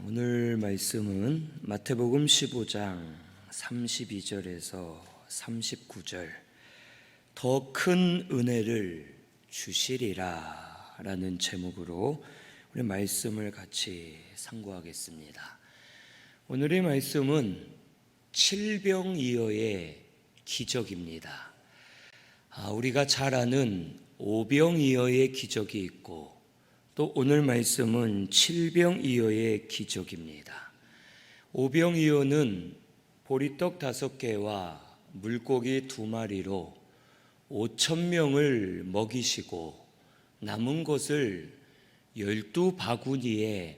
오늘 말씀은 마태복음 15장 32절에서 39절 더 큰 은혜를 주시리라 라는 제목으로 우리 말씀을 같이 상고하겠습니다. 오늘의 말씀은 칠병이어의 기적입니다. 우리가 잘 아는 오병이어의 기적이 있고 또 오늘 말씀은 칠병이어의 기적입니다. 오병이어는 보리떡 5개와 물고기 2마리로 5,000명을 먹이시고 남은 것을 12바구니에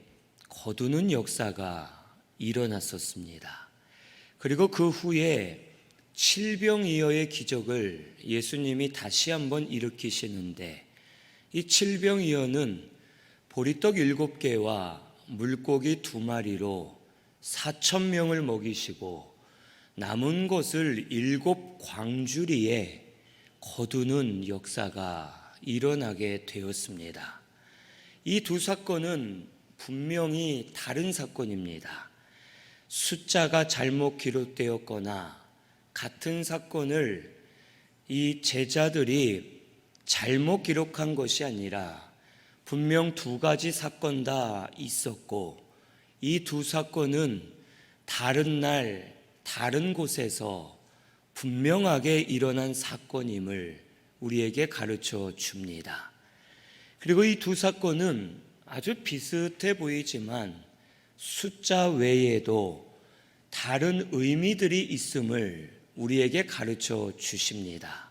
거두는 역사가 일어났었습니다. 그리고 그 후에 칠병이어의 기적을 예수님이 다시 한번 일으키시는데 이 칠병이어는 보리떡 7개와 물고기 2마리로 4,000명을 먹이시고 남은 것을 7광주리에 거두는 역사가 일어나게 되었습니다. 이 두 사건은 분명히 다른 사건입니다. 숫자가 잘못 기록되었거나 같은 사건을 이 제자들이 잘못 기록한 것이 아니라 분명 2가지 사건 다 있었고 이 두 사건은 다른 날 다른 곳에서 분명하게 일어난 사건임을 우리에게 가르쳐 줍니다. 그리고 이 두 사건은 아주 비슷해 보이지만 숫자 외에도 다른 의미들이 있음을 우리에게 가르쳐 주십니다.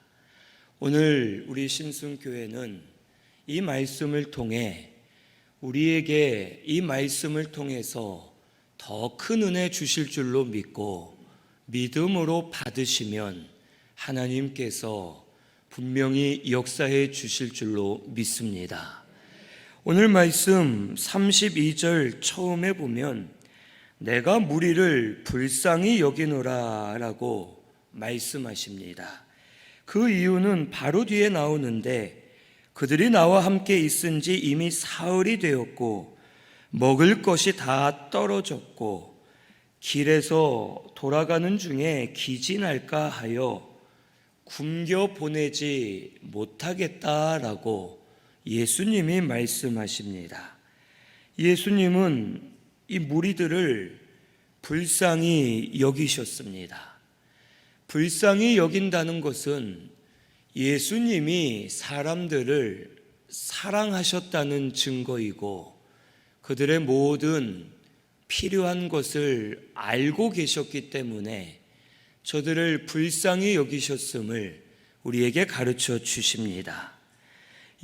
오늘 우리 신순교회는 이 말씀을 통해 우리에게 이 말씀을 통해서 더 큰 은혜 주실 줄로 믿고 믿음으로 받으시면 하나님께서 분명히 역사해 주실 줄로 믿습니다. 오늘 말씀 32절 처음에 보면 내가 무리를 불쌍히 여기노라 라고 말씀하십니다. 그 이유는 바로 뒤에 나오는데 그들이 나와 함께 있은 지 이미 사흘이 되었고 먹을 것이 다 떨어졌고 길에서 돌아가는 중에 기진할까 하여 굶겨 보내지 못하겠다라고 예수님이 말씀하십니다. 예수님은 이 무리들을 불쌍히 여기셨습니다. 불쌍히 여긴다는 것은 예수님이 사람들을 사랑하셨다는 증거이고 그들의 모든 필요한 것을 알고 계셨기 때문에 저들을 불쌍히 여기셨음을 우리에게 가르쳐 주십니다.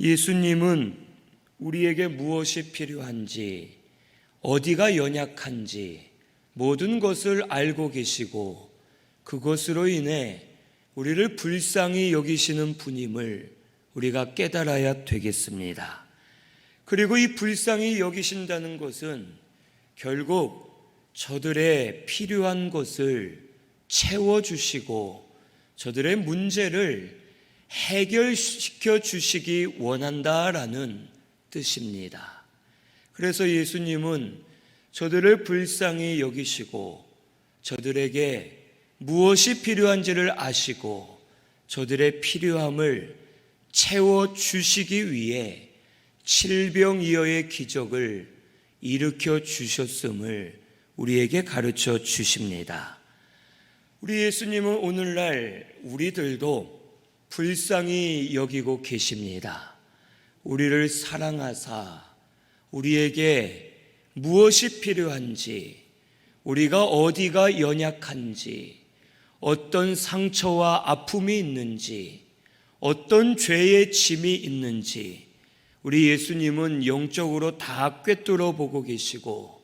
예수님은 우리에게 무엇이 필요한지, 어디가 연약한지 모든 것을 알고 계시고 그것으로 인해 우리를 불쌍히 여기시는 분임을 우리가 깨달아야 되겠습니다. 그리고 이 불쌍히 여기신다는 것은 결국 저들의 필요한 것을 채워주시고 저들의 문제를 해결시켜 주시기 원한다라는 뜻입니다. 그래서 예수님은 저들을 불쌍히 여기시고 저들에게 무엇이 필요한지를 아시고 저들의 필요함을 채워주시기 위해 칠병이어의 기적을 일으켜 주셨음을 우리에게 가르쳐 주십니다. 우리 예수님은 오늘날 우리들도 불쌍히 여기고 계십니다. 우리를 사랑하사 우리에게 무엇이 필요한지, 우리가 어디가 연약한지, 어떤 상처와 아픔이 있는지, 어떤 죄의 짐이 있는지 우리 예수님은 영적으로 다 꿰뚫어 보고 계시고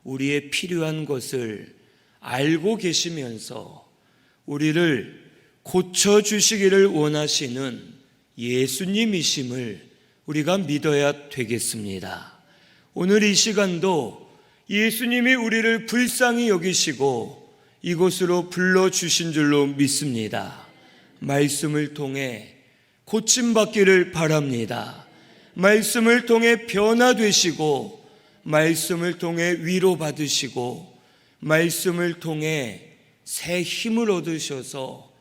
우리의 필요한 것을 알고 계시면서 우리를 고쳐주시기를 원하시는 예수님이심을 우리가 믿어야 되겠습니다. 오늘 이 시간도 예수님이 우리를 불쌍히 여기시고 이곳으로 불러주신 줄로 믿습니다. 말씀을 통해 고침받기를 바랍니다. 말씀을 통해 변화되시고 말씀을 통해 위로받으시고 말씀을 통해 새 힘을 얻으셔서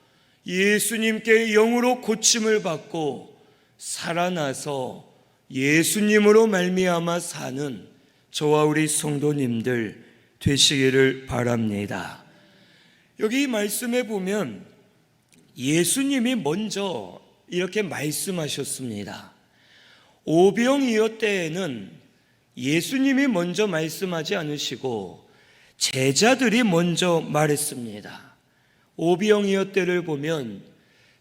예수님께 영으로 고침을 받고 살아나서 예수님으로 말미암아 사는 저와 우리 성도님들 되시기를 바랍니다. 여기 말씀에 보면 예수님이 먼저 이렇게 말씀하셨습니다. 오병이어 때에는 예수님이 먼저 말씀하지 않으시고 제자들이 먼저 말했습니다. 오병이어 때를 보면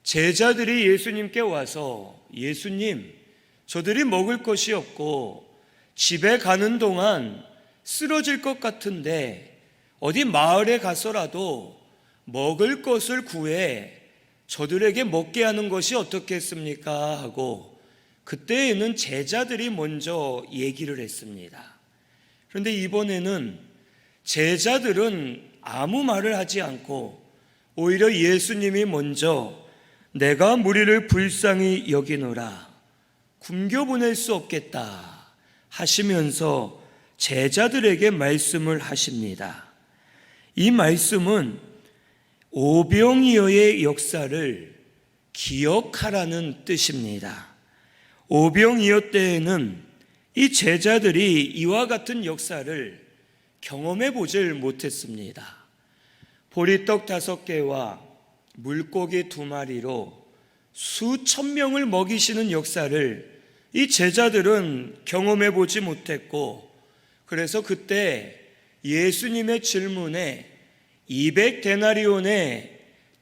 제자들이 예수님께 와서 예수님, 저들이 먹을 것이 없고 집에 가는 동안 쓰러질 것 같은데 어디 마을에 가서라도 먹을 것을 구해 저들에게 먹게 하는 것이 어떻겠습니까? 하고 그때에는 제자들이 먼저 얘기를 했습니다. 그런데 이번에는 제자들은 아무 말을 하지 않고 오히려 예수님이 먼저 내가 무리를 불쌍히 여기노라, 굶겨보낼 수 없겠다 하시면서 제자들에게 말씀을 하십니다. 이 말씀은 오병이어의 역사를 기억하라는 뜻입니다. 오병이어 때에는 이 제자들이 이와 같은 역사를 경험해 보질 못했습니다. 보리떡 5개와 물고기 2마리로 수천 명을 먹이시는 역사를 이 제자들은 경험해 보지 못했고, 그래서 그때 예수님의 질문에 200데나리온의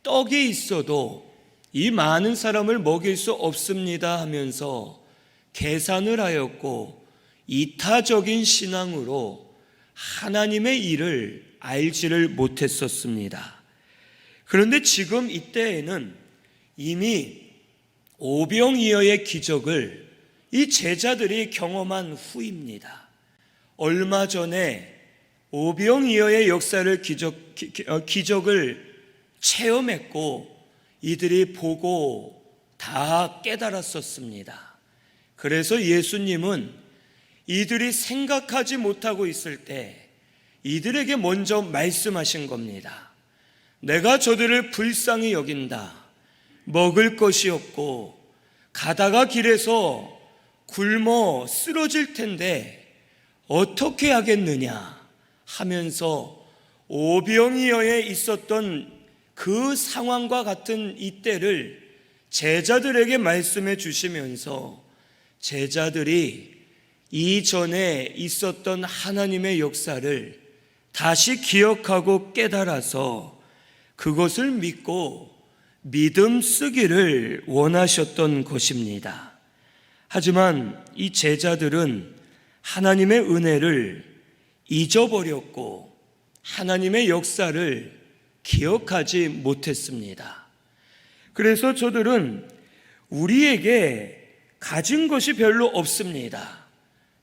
떡이 있어도 이 많은 사람을 먹일 수 없습니다 하면서 계산을 하였고 이타적인 신앙으로 하나님의 일을 알지를 못했었습니다. 그런데 지금 이때에는 이미 오병이어의 기적을 이 제자들이 경험한 후입니다. 얼마 전에 오병이어의 역사를 기적을 체험했고 이들이 보고 다 깨달았었습니다. 그래서 예수님은 이들이 생각하지 못하고 있을 때 이들에게 먼저 말씀하신 겁니다. 내가 저들을 불쌍히 여긴다. 먹을 것이 없고 가다가 길에서 굶어 쓰러질 텐데 어떻게 하겠느냐 하면서 오병이어에 있었던 그 상황과 같은 이때를 제자들에게 말씀해 주시면서 제자들이 이전에 있었던 하나님의 역사를 다시 기억하고 깨달아서 그것을 믿고 믿음 쓰기를 원하셨던 것입니다. 하지만 이 제자들은 하나님의 은혜를 잊어버렸고 하나님의 역사를 기억하지 못했습니다. 그래서 저들은 우리에게 가진 것이 별로 없습니다.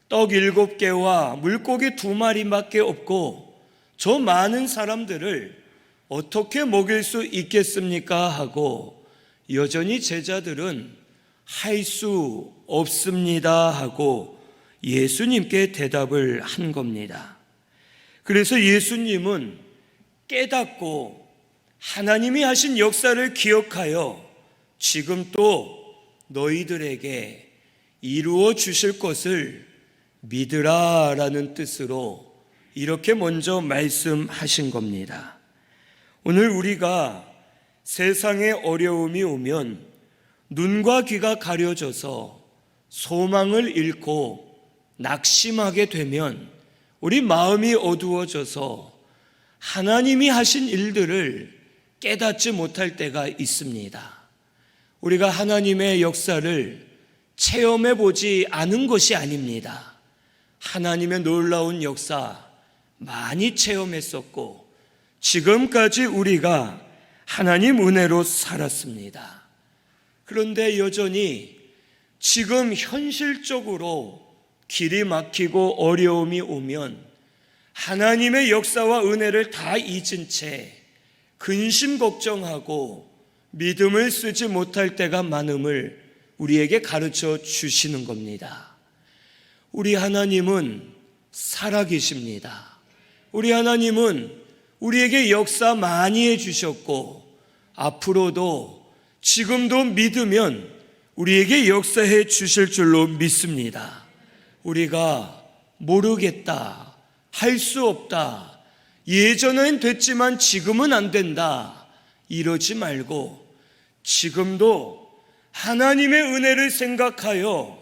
떡 7개와 물고기 2마리밖에 없고 저 많은 사람들을 어떻게 먹일 수 있겠습니까? 하고 여전히 제자들은 할 수 없습니다 하고 예수님께 대답을 한 겁니다. 그래서 예수님은 깨닫고 하나님이 하신 역사를 기억하여 지금 또 너희들에게 이루어 주실 것을 믿으라 라는 뜻으로 이렇게 먼저 말씀하신 겁니다. 오늘 우리가 세상에 어려움이 오면 눈과 귀가 가려져서 소망을 잃고 낙심하게 되면 우리 마음이 어두워져서 하나님이 하신 일들을 깨닫지 못할 때가 있습니다. 우리가 하나님의 역사를 체험해 보지 않은 것이 아닙니다. 하나님의 놀라운 역사 많이 체험했었고 지금까지 우리가 하나님 은혜로 살았습니다. 그런데 여전히 지금 현실적으로 길이 막히고 어려움이 오면 하나님의 역사와 은혜를 다 잊은 채 근심 걱정하고 믿음을 쓰지 못할 때가 많음을 우리에게 가르쳐 주시는 겁니다. 우리 하나님은 살아계십니다. 우리 하나님은 우리에게 역사 많이 해주셨고 앞으로도 지금도 믿으면 우리에게 역사해 주실 줄로 믿습니다. 우리가 모르겠다, 할 수 없다, 예전엔 됐지만 지금은 안 된다 이러지 말고 지금도 하나님의 은혜를 생각하여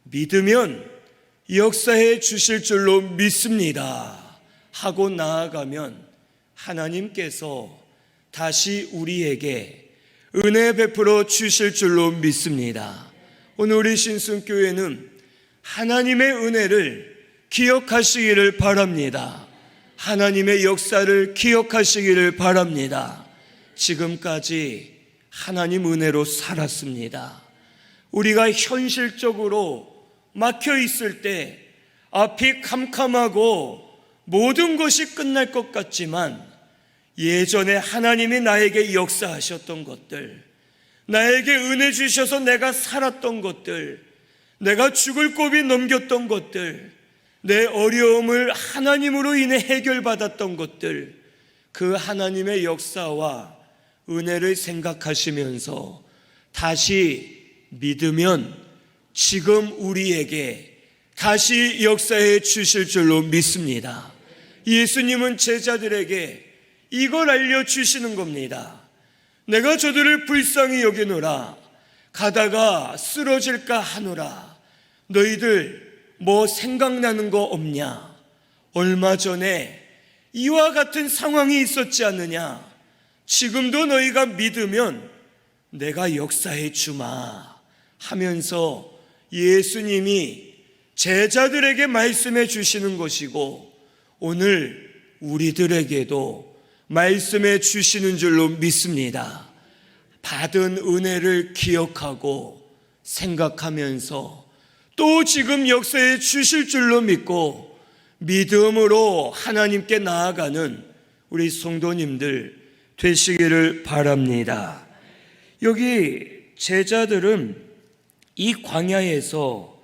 믿으면 역사해 주실 줄로 믿습니다 하고 나아가면 하나님께서 다시 우리에게 은혜 베풀어 주실 줄로 믿습니다. 오늘 우리 신순교회는 하나님의 은혜를 기억하시기를 바랍니다. 하나님의 역사를 기억하시기를 바랍니다. 지금까지 하나님 은혜로 살았습니다. 우리가 현실적으로 막혀 있을 때 앞이 캄캄하고 모든 것이 끝날 것 같지만 예전에 하나님이 나에게 역사하셨던 것들, 나에게 은혜 주셔서 내가 살았던 것들, 내가 죽을 고비 넘겼던 것들, 내 어려움을 하나님으로 인해 해결받았던 것들, 그 하나님의 역사와 은혜를 생각하시면서 다시 믿으면 지금 우리에게 다시 역사해 주실 줄로 믿습니다. 예수님은 제자들에게 이걸 알려주시는 겁니다. 내가 저들을 불쌍히 여기노라. 가다가 쓰러질까 하노라. 너희들 뭐 생각나는 거 없냐? 얼마 전에 이와 같은 상황이 있었지 않느냐? 지금도 너희가 믿으면 내가 역사해 주마 하면서 예수님이 제자들에게 말씀해 주시는 것이고 오늘 우리들에게도 말씀해 주시는 줄로 믿습니다. 받은 은혜를 기억하고 생각하면서 또 지금 역사해 주실 줄로 믿고 믿음으로 하나님께 나아가는 우리 성도님들 되시기를 바랍니다. 여기 제자들은 이 광야에서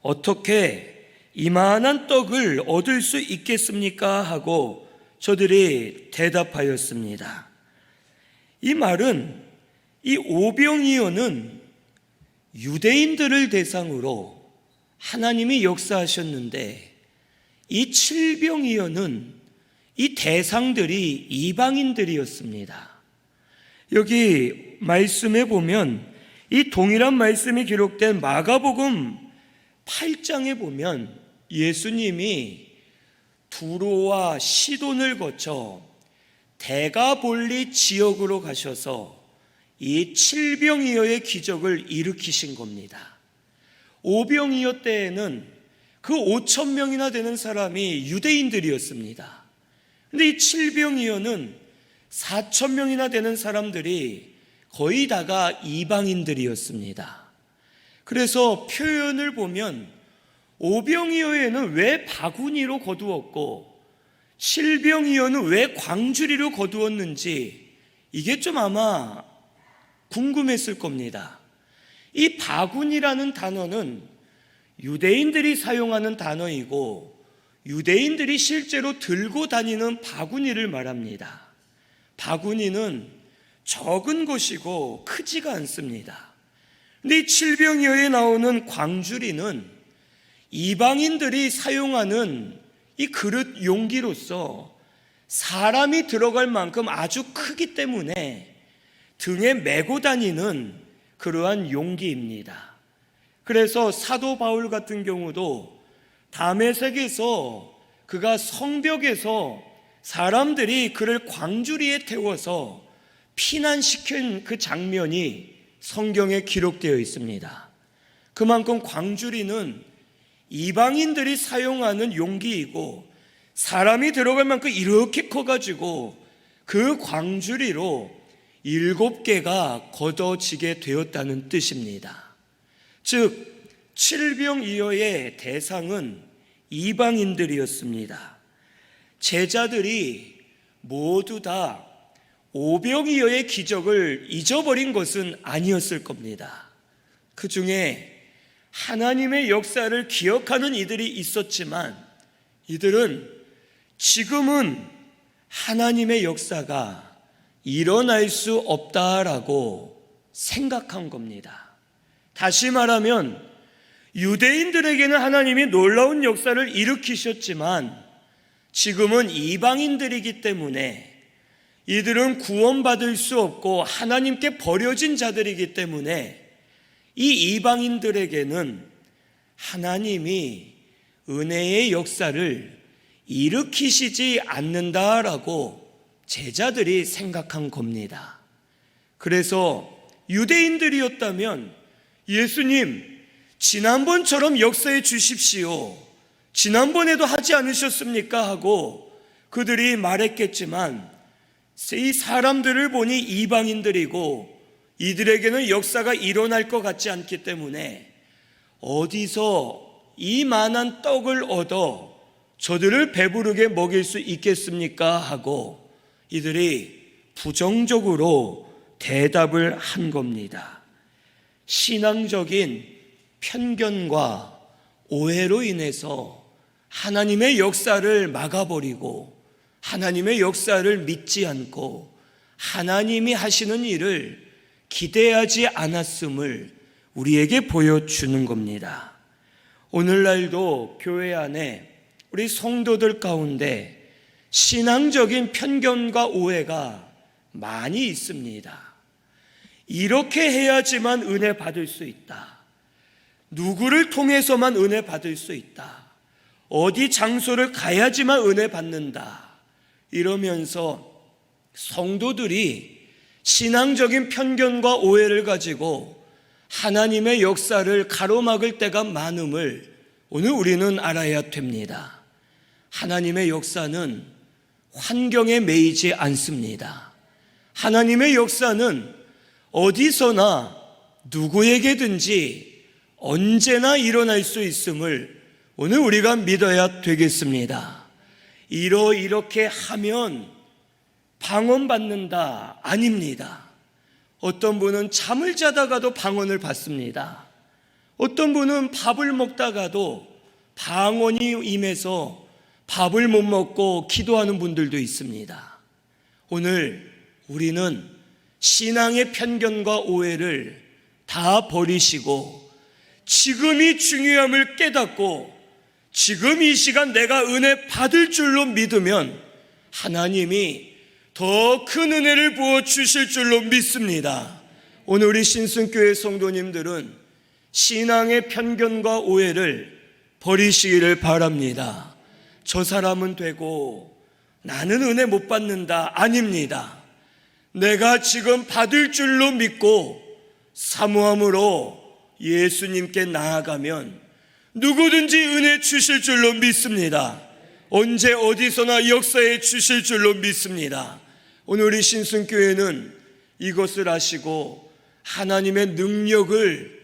어떻게 이만한 떡을 얻을 수 있겠습니까? 하고 저들이 대답하였습니다. 이 말은 이 오병이어는 유대인들을 대상으로 하나님이 역사하셨는데 이 칠병이어는 이 대상들이 이방인들이었습니다. 여기 말씀에 보면 이 동일한 말씀이 기록된 마가복음 8장에 보면 예수님이 두로와 시돈을 거쳐 데가볼리 지역으로 가셔서 이 칠병이어의 기적을 일으키신 겁니다. 오병이어 때에는 그 5천 명이나 되는 사람이 유대인들이었습니다. 그런데 이 칠병이어는 4천 명이나 되는 사람들이 거의 다가 이방인들이었습니다. 그래서 표현을 보면 오병이어에는 왜 바구니로 거두었고 칠병이어는 왜 광주리로 거두었는지 이게 좀 아마 궁금했을 겁니다. 이 바구니라는 단어는 유대인들이 사용하는 단어이고 유대인들이 실제로 들고 다니는 바구니를 말합니다. 바구니는 적은 것이고 크지가 않습니다. 근데 이 칠병이어에 나오는 광주리는 이방인들이 사용하는 이 그릇 용기로서 사람이 들어갈 만큼 아주 크기 때문에 등에 메고 다니는 그러한 용기입니다. 그래서 사도 바울 같은 경우도 다메섹에서 그가 성벽에서 사람들이 그를 광주리에 태워서 피난시킨 그 장면이 성경에 기록되어 있습니다. 그만큼 광주리는 이방인들이 사용하는 용기이고 사람이 들어갈 만큼 이렇게 커가지고 그 광주리로 7개가 걷어지게 되었다는 뜻입니다. 즉 칠병이어의 대상은 이방인들이었습니다. 제자들이 모두 다 오병이어의 기적을 잊어버린 것은 아니었을 겁니다. 그 중에 하나님의 역사를 기억하는 이들이 있었지만 이들은 지금은 하나님의 역사가 일어날 수 없다라고 생각한 겁니다. 다시 말하면 유대인들에게는 하나님이 놀라운 역사를 일으키셨지만 지금은 이방인들이기 때문에 이들은 구원받을 수 없고 하나님께 버려진 자들이기 때문에 이 이방인들에게는 하나님이 은혜의 역사를 일으키시지 않는다라고 제자들이 생각한 겁니다. 그래서 유대인들이었다면 예수님, 지난번처럼 역사해 주십시오. 지난번에도 하지 않으셨습니까? 하고 그들이 말했겠지만 이 사람들을 보니 이방인들이고 이들에게는 역사가 일어날 것 같지 않기 때문에 어디서 이 만한 떡을 얻어 저들을 배부르게 먹일 수 있겠습니까? 하고 이들이 부정적으로 대답을 한 겁니다. 신앙적인 편견과 오해로 인해서 하나님의 역사를 막아버리고 하나님의 역사를 믿지 않고 하나님이 하시는 일을 기대하지 않았음을 우리에게 보여주는 겁니다. 오늘날도 교회 안에 우리 성도들 가운데 신앙적인 편견과 오해가 많이 있습니다. 이렇게 해야지만 은혜 받을 수 있다. 누구를 통해서만 은혜 받을 수 있다. 어디 장소를 가야지만 은혜 받는다. 이러면서 성도들이 신앙적인 편견과 오해를 가지고 하나님의 역사를 가로막을 때가 많음을 오늘 우리는 알아야 됩니다. 하나님의 역사는 환경에 매이지 않습니다. 하나님의 역사는 어디서나 누구에게든지 언제나 일어날 수 있음을 오늘 우리가 믿어야 되겠습니다. 이렇게 하면 방언받는다? 아닙니다. 어떤 분은 잠을 자다가도 방언을 받습니다. 어떤 분은 밥을 먹다가도 방언이 임해서 밥을 못 먹고 기도하는 분들도 있습니다. 오늘 우리는 신앙의 편견과 오해를 다 버리시고 지금이 중요함을 깨닫고 지금 이 시간 내가 은혜 받을 줄로 믿으면 하나님이 더 큰 은혜를 부어주실 줄로 믿습니다. 오늘 우리 신승교회 성도님들은 신앙의 편견과 오해를 버리시기를 바랍니다. 저 사람은 되고 나는 은혜 못 받는다? 아닙니다. 내가 지금 받을 줄로 믿고 사모함으로 예수님께 나아가면 누구든지 은혜 주실 줄로 믿습니다. 언제 어디서나 역사해 주실 줄로 믿습니다. 오늘 우리 신승교회는 이것을 아시고 하나님의 능력을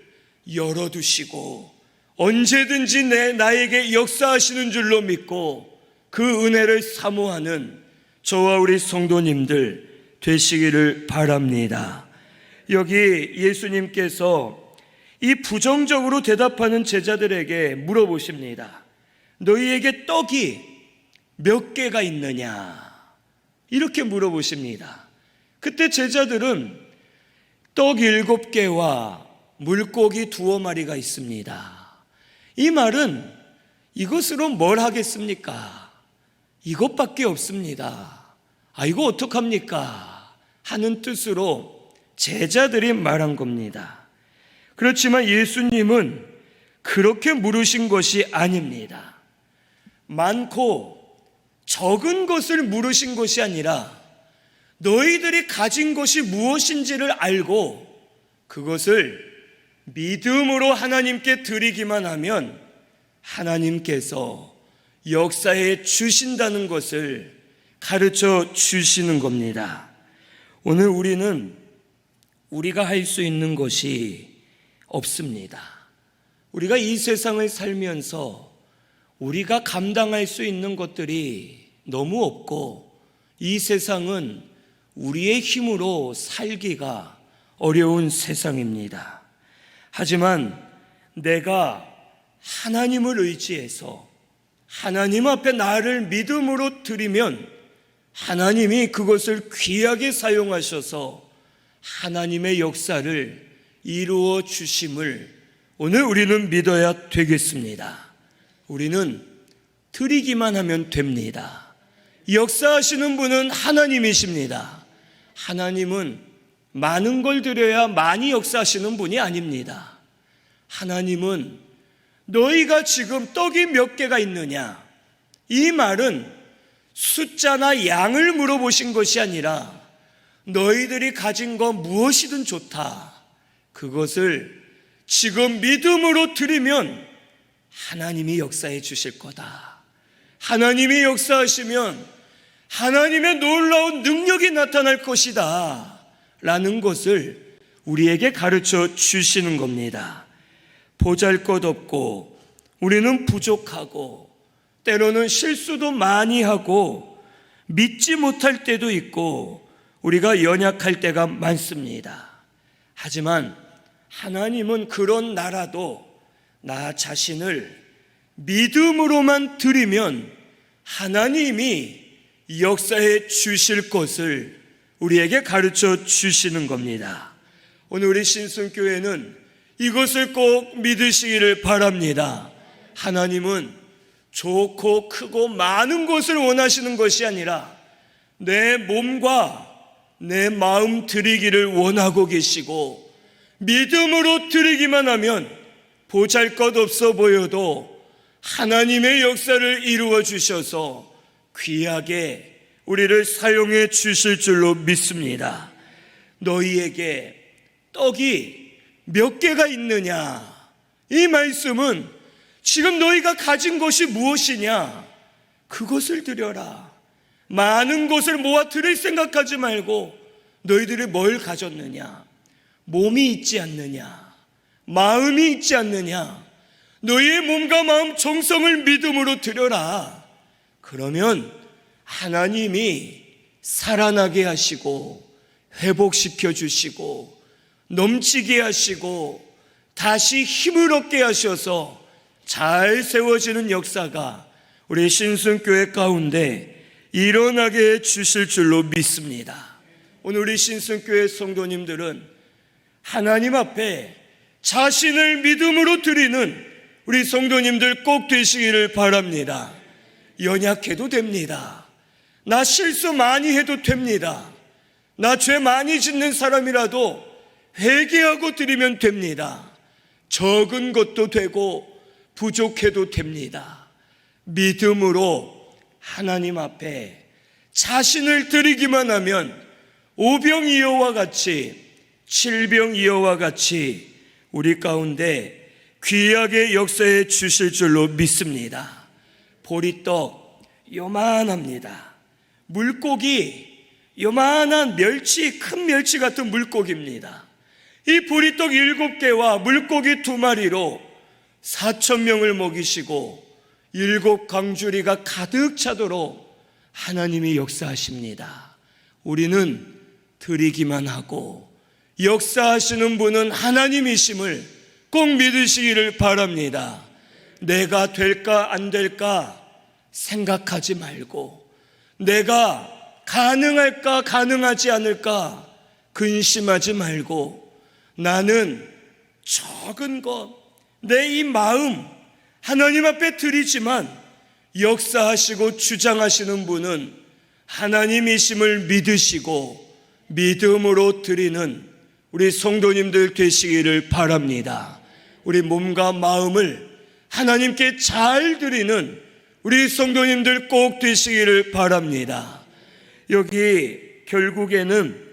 열어두시고 언제든지 나에게 역사하시는 줄로 믿고 그 은혜를 사모하는 저와 우리 성도님들 되시기를 바랍니다. 여기 예수님께서 이 부정적으로 대답하는 제자들에게 물어보십니다. 너희에게 떡이 몇 개가 있느냐? 이렇게 물어보십니다. 그때 제자들은 떡 7개와 물고기 2마리가 있습니다. 이 말은 이것으로 뭘 하겠습니까? 이것밖에 없습니다. 이거 어떡합니까? 하는 뜻으로 제자들이 말한 겁니다. 그렇지만 예수님은 그렇게 물으신 것이 아닙니다. 많고 적은 것을 물으신 것이 아니라 너희들이 가진 것이 무엇인지를 알고 그것을 믿음으로 하나님께 드리기만 하면 하나님께서 역사해 주신다는 것을 가르쳐 주시는 겁니다. 오늘 우리가 할 수 있는 것이 없습니다. 우리가 이 세상을 살면서 우리가 감당할 수 있는 것들이 너무 없고 이 세상은 우리의 힘으로 살기가 어려운 세상입니다. 하지만 내가 하나님을 의지해서 하나님 앞에 나를 믿음으로 드리면 하나님이 그것을 귀하게 사용하셔서 하나님의 역사를 이루어 주심을 오늘 우리는 믿어야 되겠습니다. 우리는 드리기만 하면 됩니다. 역사하시는 분은 하나님이십니다. 하나님은 많은 걸 드려야 많이 역사하시는 분이 아닙니다. 하나님은 너희가 지금 떡이 몇 개가 있느냐? 이 말은 숫자나 양을 물어보신 것이 아니라 너희들이 가진 거 무엇이든 좋다. 그것을 지금 믿음으로 드리면 하나님이 역사해 주실 거다. 하나님이 역사하시면 하나님의 놀라운 능력이 나타날 것이다 라는 것을 우리에게 가르쳐 주시는 겁니다. 보잘것없고 우리는 부족하고 때로는 실수도 많이 하고 믿지 못할 때도 있고 우리가 연약할 때가 많습니다. 하지만 하나님은 그런 나라도 나 자신을 믿음으로만 드리면 하나님이 역사해 주실 것을 우리에게 가르쳐 주시는 겁니다. 오늘 우리 신순교회는 이것을 꼭 믿으시기를 바랍니다. 하나님은 좋고 크고 많은 것을 원하시는 것이 아니라 내 몸과 내 마음 드리기를 원하고 계시고 믿음으로 드리기만 하면 보잘것없어 보여도 하나님의 역사를 이루어 주셔서 귀하게 우리를 사용해 주실 줄로 믿습니다. 너희에게 떡이 몇 개가 있느냐? 이 말씀은 지금 너희가 가진 것이 무엇이냐? 그것을 드려라. 많은 것을 모아 드릴 생각하지 말고 너희들이 뭘 가졌느냐? 몸이 있지 않느냐? 마음이 있지 않느냐? 너희의 몸과 마음 정성을 믿음으로 드려라. 그러면 하나님이 살아나게 하시고 회복시켜 주시고 넘치게 하시고 다시 힘을 얻게 하셔서 잘 세워지는 역사가 우리 신순교회 가운데 일어나게 해 주실 줄로 믿습니다. 오늘 우리 신순교회 성도님들은 하나님 앞에 자신을 믿음으로 드리는 우리 성도님들 꼭 되시기를 바랍니다. 연약해도 됩니다. 나 실수 많이 해도 됩니다. 나 죄 많이 짓는 사람이라도 회개하고 드리면 됩니다. 적은 것도 되고 부족해도 됩니다. 믿음으로 하나님 앞에 자신을 드리기만 하면 오병이어와 같이 칠병이어와 같이 우리 가운데 귀하게 역사해 주실 줄로 믿습니다. 보리떡 요만합니다. 물고기 요만한 멸치, 큰 멸치 같은 물고기입니다. 이 보리떡 7개와 물고기 2마리로 4,000명을 먹이시고 7 광주리가 가득 차도록 하나님이 역사하십니다. 우리는 드리기만 하고 역사하시는 분은 하나님이심을 꼭 믿으시기를 바랍니다. 내가 될까 안 될까 생각하지 말고 내가 가능할까 가능하지 않을까 근심하지 말고 나는 적은 것 내 이 마음 하나님 앞에 드리지만 역사하시고 주장하시는 분은 하나님이심을 믿으시고 믿음으로 드리는 우리 성도님들 되시기를 바랍니다. 우리 몸과 마음을 하나님께 잘 드리는 우리 성도님들 꼭 되시기를 바랍니다. 여기 결국에는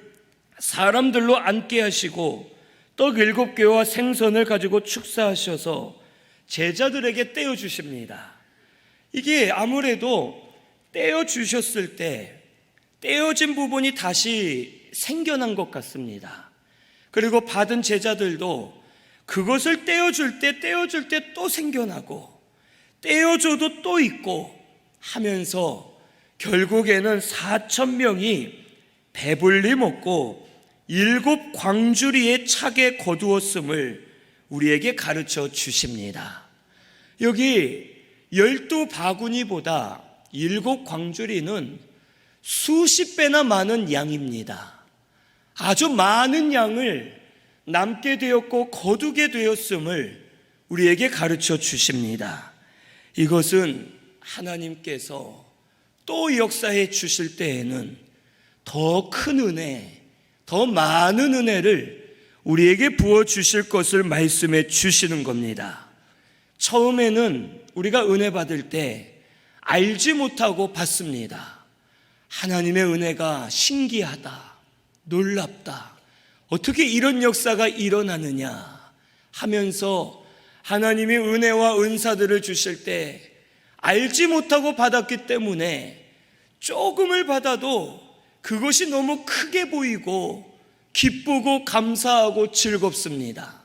사람들로 앉게 하시고 떡 7개와 생선을 가지고 축사하셔서 제자들에게 떼어주십니다. 이게 아무래도 떼어주셨을 때 떼어진 부분이 다시 생겨난 것 같습니다. 그리고 받은 제자들도 그것을 떼어줄 때 또 생겨나고 떼어줘도 또 있고 하면서 결국에는 4,000명이 배불리 먹고 7 광주리에 차게 거두었음을 우리에게 가르쳐 주십니다. 여기 12바구니보다 7광주리는 수십 배나 많은 양입니다. 아주 많은 양을 남게 되었고 거두게 되었음을 우리에게 가르쳐 주십니다. 이것은 하나님께서 또 역사해 주실 때에는 더 큰 은혜, 더 많은 은혜를 우리에게 부어 주실 것을 말씀해 주시는 겁니다. 처음에는 우리가 은혜 받을 때 알지 못하고 받습니다. 하나님의 은혜가 신기하다, 놀랍다, 어떻게 이런 역사가 일어나느냐 하면서 하나님이 은혜와 은사들을 주실 때 알지 못하고 받았기 때문에 조금을 받아도 그것이 너무 크게 보이고 기쁘고 감사하고 즐겁습니다.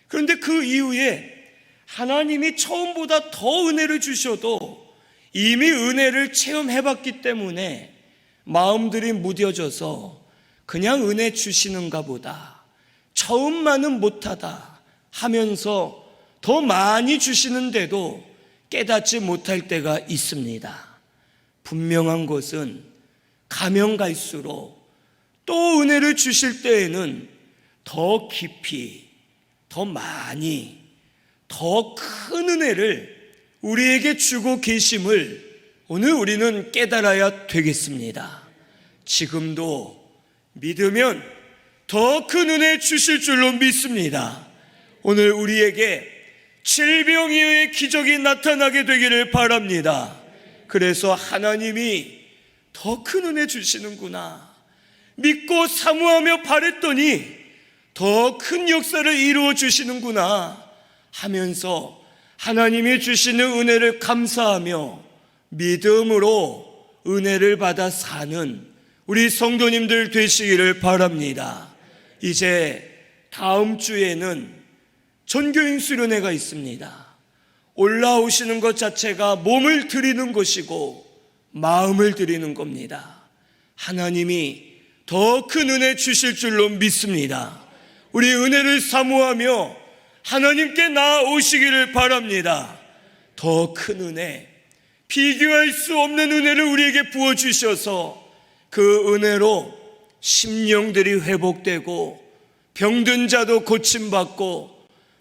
그런데 그 이후에 하나님이 처음보다 더 은혜를 주셔도 이미 은혜를 체험해봤기 때문에 마음들이 무뎌져서 그냥 은혜 주시는가 보다, 처음만은 못하다 하면서 더 많이 주시는데도 깨닫지 못할 때가 있습니다. 분명한 것은 가면 갈수록 또 은혜를 주실 때에는 더 깊이, 더 많이, 더 큰 은혜를 우리에게 주고 계심을 오늘 우리는 깨달아야 되겠습니다. 지금도 믿으면 더 큰 은혜 주실 줄로 믿습니다. 오늘 우리에게 질병 이후의 기적이 나타나게 되기를 바랍니다. 그래서 하나님이 더 큰 은혜 주시는구나 믿고 사모하며 바랬더니 더 큰 역사를 이루어 주시는구나 하면서 하나님이 주시는 은혜를 감사하며 믿음으로 은혜를 받아 사는 우리 성도님들 되시기를 바랍니다. 이제 다음 주에는 전교인 수련회가 있습니다. 올라오시는 것 자체가 몸을 드리는 것이고 마음을 드리는 겁니다. 하나님이 더 큰 은혜 주실 줄로 믿습니다. 우리 은혜를 사모하며 하나님께 나아오시기를 바랍니다. 더 큰 은혜, 비교할 수 없는 은혜를 우리에게 부어주셔서 그 은혜로 심령들이 회복되고 병든 자도 고침받고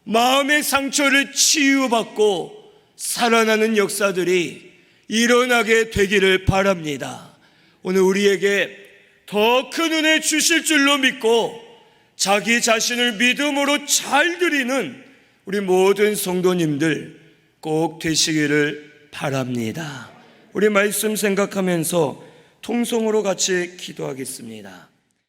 마음의 상처를 치유받고 살아나는 역사들이 일어나게 되기를 바랍니다. 오늘 우리에게 더 큰 은혜 주실 줄로 믿고 자기 자신을 믿음으로 잘 드리는 우리 모든 성도님들 꼭 되시기를 바랍니다. 우리 말씀 생각하면서 통성으로 같이 기도하겠습니다.